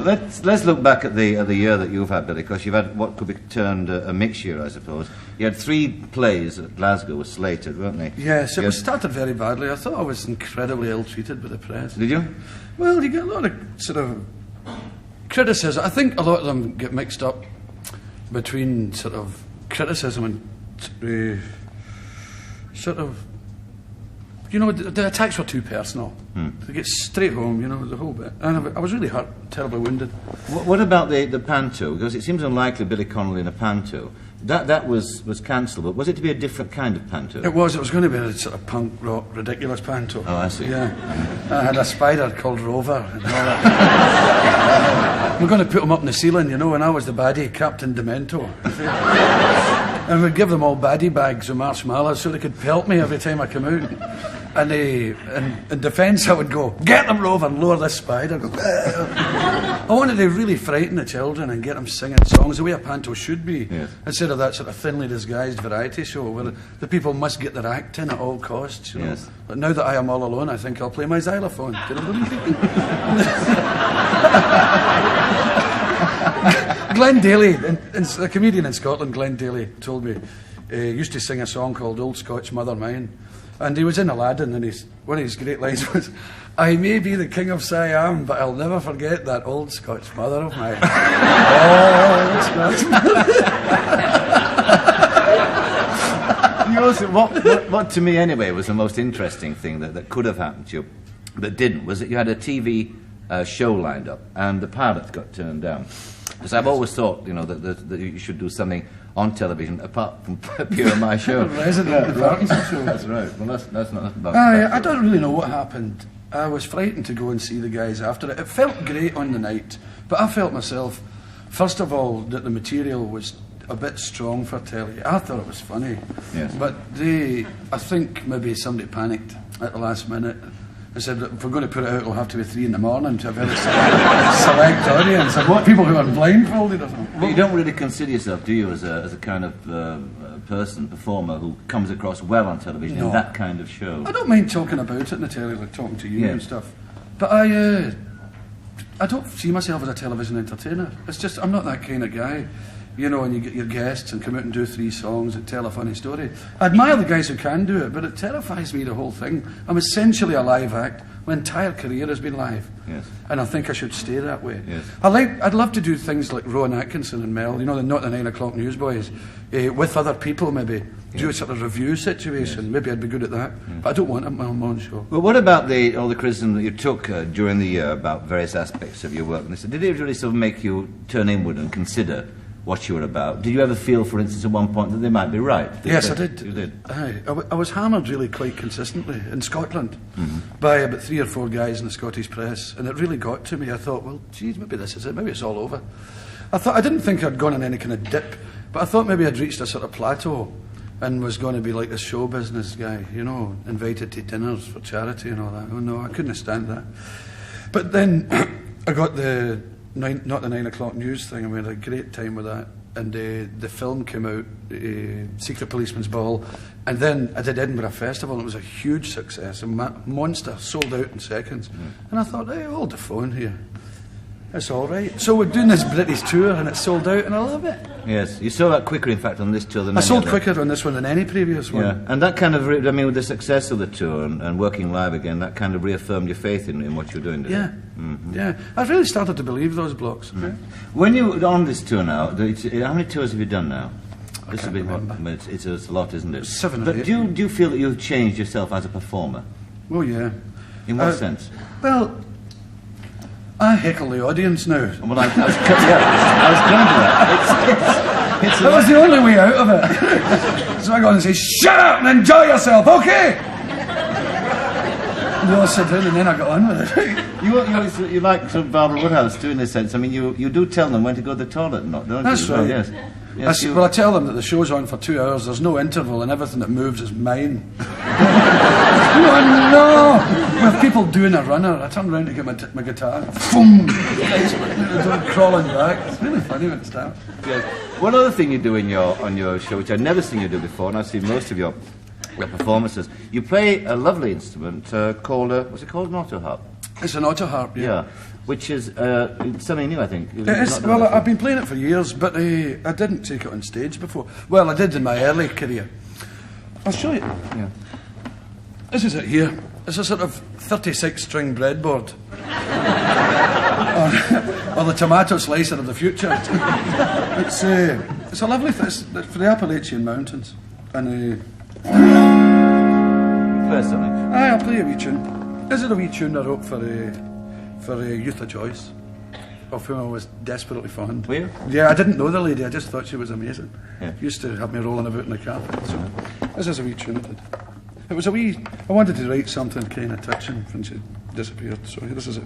Let's look back at the year that you've had, Billy, because you've had what could be termed a mixed year, I suppose. You had 3 plays at Glasgow were slated, weren't they? Yes, it was started very badly. I thought I was incredibly ill-treated by the press. Did you? Well, you get a lot of sort of criticism. I think a lot of them get mixed up between sort of criticism and sort of, you know, the attacks were too personal. They get straight home, you know, the whole bit. And I was really hurt, terribly wounded. What about the panto? Because it seems unlikely Billy Connolly in a panto. That was cancelled, but was it to be a different kind of panto? It was going to be a sort of punk rock, ridiculous panto. Oh, I see. Yeah. I had a spider called Rover and all that. We're going to put him up in the ceiling, you know, and I was the baddie, Captain Demento. And we'd give them all baddie bags of marshmallows so they could pelt me every time I come out. And in defence, I would go, get them, Rover, and lower this spider. I wanted to really frighten the children and get them singing songs the way a panto should be, yes, instead of that sort of thinly disguised variety show where the people must get their act in at all costs. You know? Yes. But now that I am all alone, I think I'll play my xylophone. Glenn Daly, a comedian in Scotland, Glenn Daly, told me he used to sing a song called Old Scotch Mother Mine. And he was in Aladdin, and one of his great lines was, I may be the king of Siam, but I'll never forget that old Scotch mother of mine. Old Scotch mother. You also, what to me anyway was the most interesting thing that could have happened to you, but didn't, was that you had a TV show lined up, and the pilot got turned down. Because I've always thought, you know, that you should do something on television apart from appear on my show. Resident, the Parkinson show. That's right. Well, that's not about. I don't really know what happened. I was frightened to go and see the guys after it. It felt great on the night, but I felt myself, first of all, that the material was a bit strong for telly. I thought it was funny. Yes. But I think maybe somebody panicked at the last minute. They said, that if we're going to put it out, it'll have to be 3 a.m. to a very select audience. And what, people who are blindfolded or something. But you don't really consider yourself, do you, as a kind of performer who comes across well on television in that kind of show? I don't mind talking about it in the telly, like talking to you and stuff. But I don't see myself as a television entertainer. It's just, I'm not that kind of guy. You know, and you get your guests and come out and do 3 songs and tell a funny story. I admire the guys who can do it, but it terrifies me, the whole thing. I'm essentially a live act. My entire career has been live. Yes. And I think I should stay that way. Yes. I'd love to do things like Rowan Atkinson and Mel, you know, not the 9 o'clock newsboys, with other people maybe. Do a sort of review situation. Maybe I'd be good at that. But I don't want my own show. Well, what about all the criticism that you took during the year about various aspects of your work? Did it really sort of make you turn inward and consider what you were about? Did you ever feel, for instance, at one point that they might be right? Yes, I did. You did? I was hammered really quite consistently in Scotland by about 3 or 4 guys in the Scottish press, and it really got to me. I thought, well, geez, maybe this is it. Maybe it's all over. I didn't think I'd gone on any kind of dip, but I thought maybe I'd reached a sort of plateau and was going to be like the show business guy, you know, invited to dinners for charity and all that. Oh no, I couldn't stand that. But then I got not the 9 o'clock news thing, and we had a great time with that. And the film came out, Secret Policeman's Ball, and then I did Edinburgh Festival, and it was a huge success, a monster, sold out in seconds. And I thought, hey, hold the phone here. It's all right. So we're doing this British tour, and it's sold out, and I love it. Yes, you sold out quicker, in fact, on this tour than I any sold other. quicker on this one than any previous one. Yeah, and that kind of, with the success of the tour and working live again, that kind of reaffirmed your faith in what you're doing, didn't it? Yeah. I've really started to believe those blocks. When you're on this tour now, how many tours have you done now? I can't remember. It's a lot, isn't it? 7 or 8. But do you feel that you've changed yourself as a performer? Oh, yeah. In what sense? Well, I heckle the audience now. Well, I was going to that. That was the only way out of it. So I go on and say, shut up and enjoy yourself, okay? And they all sit down, and then I got on with it. You like sort of Barbara Woodhouse too, in a sense. I mean, you do tell them when to go to the toilet and not, don't you? That's right. Yes. Well, I tell them that the show's on for 2 hours, there's no interval, and everything that moves is mine. No! With people doing a runner, I turn around to get my guitar, boom! Crawling back. It's really funny when it's that. Yes. One other thing you do on your show, which I've never seen you do before, and I've seen most of your performances, you play a lovely instrument called, what's it called, an autoharp? It's an autoharp, yeah. which is something new, I think. It is. Well, I've been playing it for years, but I didn't take it on stage before. Well, I did in my early career. I'll show you. Yeah. This is it here. It's a sort of 36-string breadboard. or the tomato slicer of the future. It's a lovely thing. It's for the Appalachian Mountains. And Play something. aye, I'll play a wee tune. This is a wee tune I wrote for Youth of Joyce, of whom I was desperately fond. Were you? Yeah, I didn't know the lady. I just thought she was amazing. Yeah. Used to have me rolling about in the carpet. So this is a wee tune I did. It was a wee. I wanted to write something kind of touching when she disappeared. So this is it.